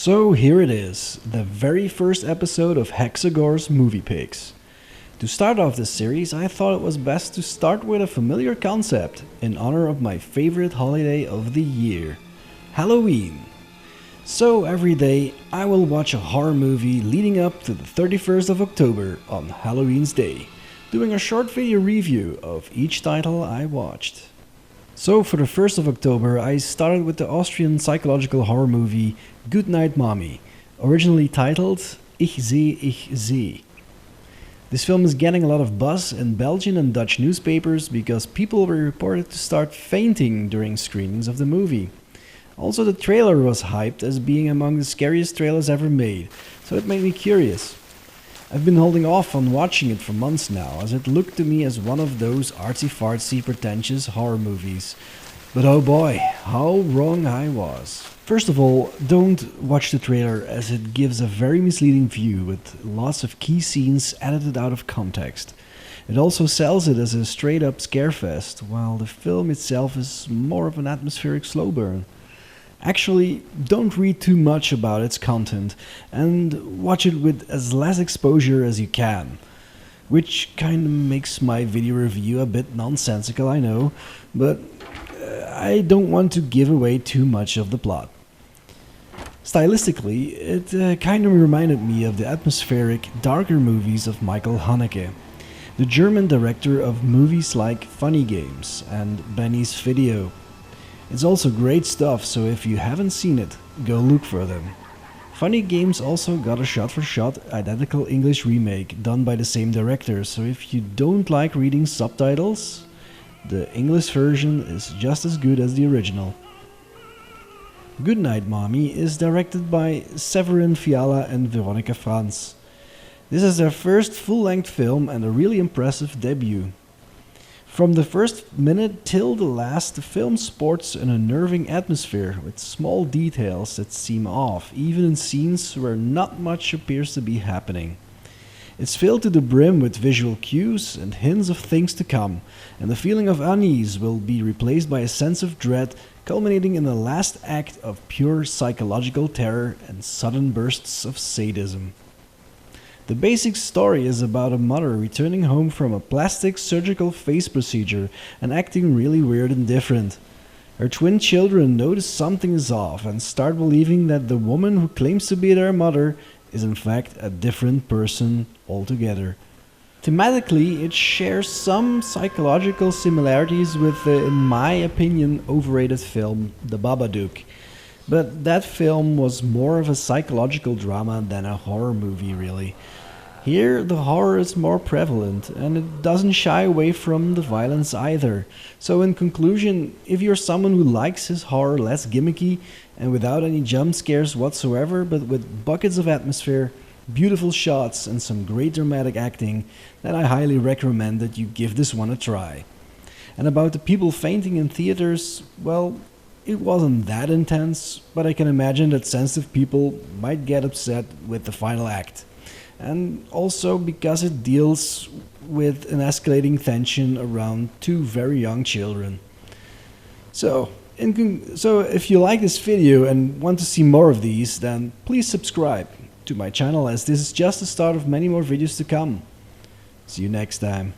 So here it is, the very first episode of Hexagore's Movie Picks. To start off this series, I thought it was best to start with a familiar concept in honor of my favorite holiday of the year, Halloween. So every day I will watch a horror movie leading up to the 31st of October on Halloween's Day, doing a short video review of each title I watched. So for the 1st of October I started with the Austrian psychological horror movie Goodnight, originally titled Ich sehe. This film is getting a lot of buzz in Belgian and Dutch newspapers because people were reported to start fainting during screenings of the movie. Also, the trailer was hyped as being among the scariest trailers ever made, so it made me curious. I've been holding off on watching it for months now, as it looked to me as one of those artsy-fartsy pretentious horror movies. But oh boy, how wrong I was. First of all, don't watch the trailer as it gives a very misleading view with lots of key scenes edited out of context. It also sells it as a straight-up scarefest, while the film itself is more of an atmospheric slow burn. Actually, don't read too much about its content and watch it with as less exposure as you can. Which kinda makes my video review a bit nonsensical, I know, but I don't want to give away too much of the plot. Stylistically, it kinda reminded me of the atmospheric, darker movies of Michael Haneke, the German director of movies like Funny Games and Benny's Video. It's also great stuff, so if you haven't seen it, go look for them. Funny Games also got a shot-for-shot identical English remake done by the same director, so if you don't like reading subtitles, the English version is just as good as the original. Goodnight, Mommy is directed by Severin Fiala and Veronica Franz. This is their first full-length film and a really impressive debut. From the first minute till the last, the film sports an unnerving atmosphere with small details that seem off, even in scenes where not much appears to be happening. It's filled to the brim with visual cues and hints of things to come, and the feeling of unease will be replaced by a sense of dread, culminating in the last act of pure psychological terror and sudden bursts of sadism. The basic story is about a mother returning home from a plastic surgical face procedure and acting really weird and different. Her twin children notice something is off and start believing that the woman who claims to be their mother is in fact a different person altogether. Thematically, it shares some psychological similarities with the, in my opinion, overrated film The Babadook. But that film was more of a psychological drama than a horror movie, really. Here, the horror is more prevalent, and it doesn't shy away from the violence either. So in conclusion, if you're someone who likes his horror less gimmicky and without any jump scares whatsoever, but with buckets of atmosphere, beautiful shots and some great dramatic acting, then I highly recommend that you give this one a try. And about the people fainting in theaters, well, it wasn't that intense, but I can imagine that sensitive people might get upset with the final act. And also because it deals with an escalating tension around two very young children. So if you like this video and want to see more of these, then please subscribe to my channel, as this is just the start of many more videos to come. See you next time.